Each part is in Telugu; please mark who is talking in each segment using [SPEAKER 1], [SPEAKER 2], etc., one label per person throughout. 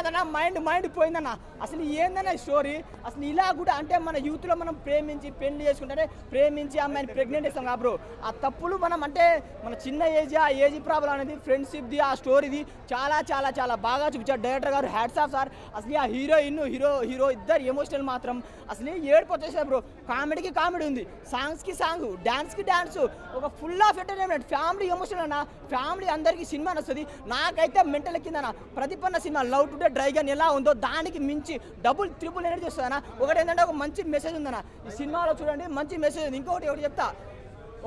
[SPEAKER 1] కాదన్న మైండ్ పోయిందన్న. అసలు ఏందన్న స్టోరీ అసలు ఇలా కూడా అంటే మన యూత్లో మనం ప్రేమించి పెళ్లి చేసుకుంటే ప్రేమించి అమ్మాయిని ప్రెగ్నెంట్ చేస్తాం కాబట్టి ఆ తప్పులు మనం అంటే మన చిన్న ఏజ్ ఆ ఏజ్ ప్రాబ్లం అనేది ఫ్రెండ్షిప్ది ఆ స్టోరీది చాలా చాలా చాలా బాగా చూపించారు డైరెక్టర్ గారు. Hats off sir. అసలు ఆ హీరో ఇద్దరు ఎమోషనల్ మాత్రం అసలు ఏడుపు వచ్చేసారు బ్రో. కామెడీకి కామెడీ ఉంది, సాంగ్స్కి సాంగ్, డాన్స్కి డాన్స్, ఒక full of entertainment. Family emotional అన్న, ఫ్యామిలీ అందరికీ సినిమా నచ్చుతుంది. నాకైతే మెంటల్ కిందన ప్రతిపన్న సినిమా లవ్ టుడే డ్రైగన్ ఎలా ఉందో దానికి మించి డబుల్ ట్రిపుల్ ఎనర్జీ వస్తుందన్న. ఒకటి ఏంటంటే ఒక మంచి మెసేజ్ ఉందన్న ఈ సినిమాలో, చూడండి మంచి మెసేజ్ ఉంది. ఇంకొకటి చెప్తా,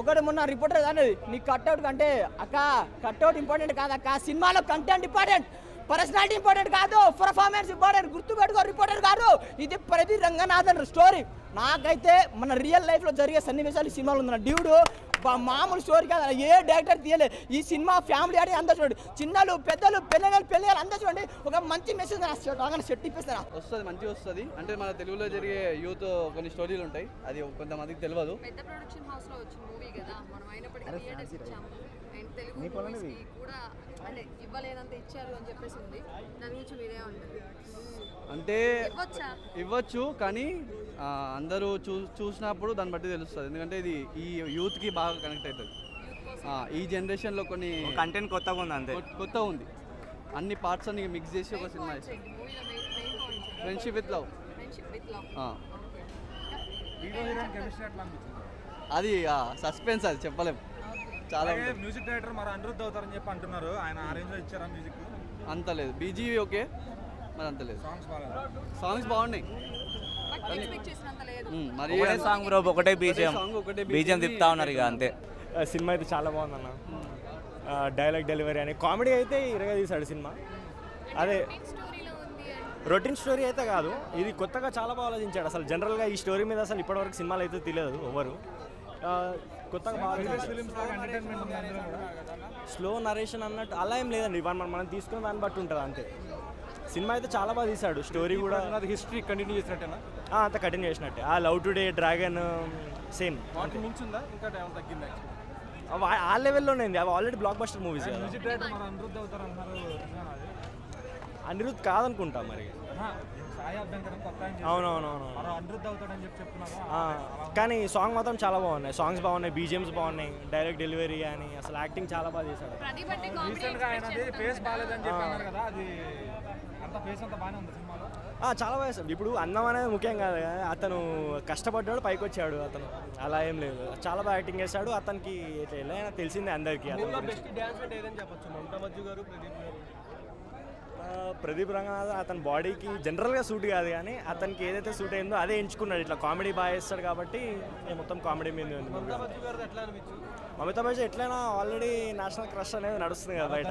[SPEAKER 1] ఒకటి మొన్న రిపోర్టర్ కానీ నీ కట్అవుట్ కంటే అక్క కట్అవుట్ ఇంపార్టెంట్ కాదు అక్క, సినిమాలో కంటెంట్ ఇంపార్టెంట్, పర్సనాలిటీ ఇంపార్టెంట్ కాదు, పర్ఫార్మెన్స్ ఇంపార్టెంట్. గుర్తుపెట్టుకో రిపోర్టర్ గారు, ఇది ప్రతి రంగనాథన్ స్టోరీ. నాకైతే మన రియల్ లైఫ్లో జరిగే సన్నివేశాలు ఈ సినిమాలో ఉందన్న. డ్యూడు మామూలు స్టోరీ కాదు, ఏ డైరెక్టర్ తీయలేదు. ఈ సినిమా ఫ్యామిలీ ఆడి అందరూ చూడండి, చిన్నలు పెద్దలు పెళ్ళి అందరూ చూడండి. ఒక మంచి మెసేజ్ సెట్ ఇప్పిస్తారా
[SPEAKER 2] వస్తుంది, మంచిగా వస్తుంది. అంటే మన తెలుగులో జరిగే యూత్ కొన్ని స్టోరీలు ఉంటాయి, అది కొంతమందికి తెలియదు.
[SPEAKER 3] పెద్ద ప్రొడక్షన్ హౌస్ లో వచ్చిన మూవీ కదా, మనం అయినప్పటికీ థియేటర్స్ ఇచ్చాము. అండ్ తెలుగు మూవీస్కి కూడా అంటే ఇవ్వలేనంత ఇచ్చారు అని చెప్పేసి ఉంది. దాని గురించి మీరే ఉంటుంది
[SPEAKER 2] అంటే ఇవ్వచ్చు, కానీ అందరూ చూసినప్పుడు దాన్ని బట్టి తెలుస్తుంది. ఎందుకంటే ఇది ఈ యూత్కి బాగా కనెక్ట్ అవుతుంది. ఈ జనరేషన్లో కొన్ని
[SPEAKER 4] కంటెంట్ కొత్తగా ఉంది, అంతే
[SPEAKER 2] కొత్తగా ఉంది. అన్ని పార్ట్స్ అన్ని మిక్స్ చేసి ఒక సినిమా ఇస్తాం. Friendship with love. అది సస్పెన్స్, అది చెప్పలేము. చాలా
[SPEAKER 5] మ్యూజిక్ డైరెక్టర్ మరి అనిరుద్ధ్ అవుతారని చెప్పి అంటున్నారు. ఆయన ఆ రేంజ్ లో ఇచ్చారా మ్యూజిక్?
[SPEAKER 2] అంత లేదు, బీజీవి ఓకే, మరి అంత లేదు. సాంగ్స్ బాగున్నాయి,
[SPEAKER 4] మరి సాంగ్ బ్రో ఒకటే బీజిఎం తిప్పుతా ఉన్నారు ఇక అంతే.
[SPEAKER 6] సినిమా అయితే చాలా బాగుందన్న. డైలాగ్ డెలివరీ అని కామెడీ అయితే ఇరగా తీశాడు సినిమా. అదే రొటీన్ స్టోరీ అయితే కాదు, ఇది కొత్తగా చాలా బాగా ఆలోచించాడు. అసలు జనరల్గా ఈ స్టోరీ మీద అసలు ఇప్పటివరకు సినిమాలు అయితే తెలియదు ఎవరు. కొత్తగా బాగా స్లో నరేషన్ అన్నట్టు అలా ఏం లేదండి. మనం తీసుకున్న దాన్ని బట్టి ఉంటుంది అంతే. సినిమా అయితే చాలా బాగా తీశాడు, స్టోరీ కూడా
[SPEAKER 5] హిస్టరీ కంటిన్యూ చేసినట్టేనా?
[SPEAKER 6] అంత కంటిన్యూ చేసినట్టే. ఆ లవ్ టుడే డ్రాగన్ సేమ్
[SPEAKER 5] మించుందా ఇంకా తగ్గిందా?
[SPEAKER 6] ఆ లెవెల్లోనే ఉంది. అవి already block buster movies.
[SPEAKER 5] Music director మరి అనిరుద్ధ్ అవుతారు అన్నారు.
[SPEAKER 6] అనిరుద్ధ్ కాదనుకుంటా మరి. అవునవునవును,
[SPEAKER 5] అనిరుద్ధ్ అవుతాడని చెప్పి చెప్తున్నారు.
[SPEAKER 6] కానీ సాంగ్ మాత్రం చాలా బాగున్నాయి, సాంగ్స్ బాగున్నాయి, బీజిఎమ్స్ బాగున్నాయి, డైరెక్ట్ డెలివరీ కానీ అసలు యాక్టింగ్ చాలా బాగా చేశాడు.
[SPEAKER 5] రీసెంట్గా ఆయనది ఫేస్ బాగాలేదని చెప్పి అన్నారు కదా, అది అంత ఫేస్ అంతా బాగానే ఉంది సినిమాలో.
[SPEAKER 6] చాలా బాగా చేశాడు. ఇప్పుడు అందం అనేది ముఖ్యం కాదు కదా, అతను కష్టపడ్డాడు పైకి వచ్చాడు. అతను అలా ఏం లేదు, చాలా బాగా యాక్టింగ్ చేశాడు. అతనికి ఎలా తెలిసిందే అందరికీ. ప్రదీప్ రంగనాథ్ అతని బాడీకి జనరల్గా సూట్ కాదు, కానీ అతనికి ఏదైతే సూట్ అయిందో అదే ఎంచుకున్నాడు. ఇట్లా కామెడీ బాగా చేస్తాడు కాబట్టి మొత్తం కామెడీ మీద ఉంది. అమితాబ్ బచ్చన్ ఎట్లయినా ఆల్రెడీ నేషనల్ క్రష్ అనేది నడుస్తుంది కదా బయట.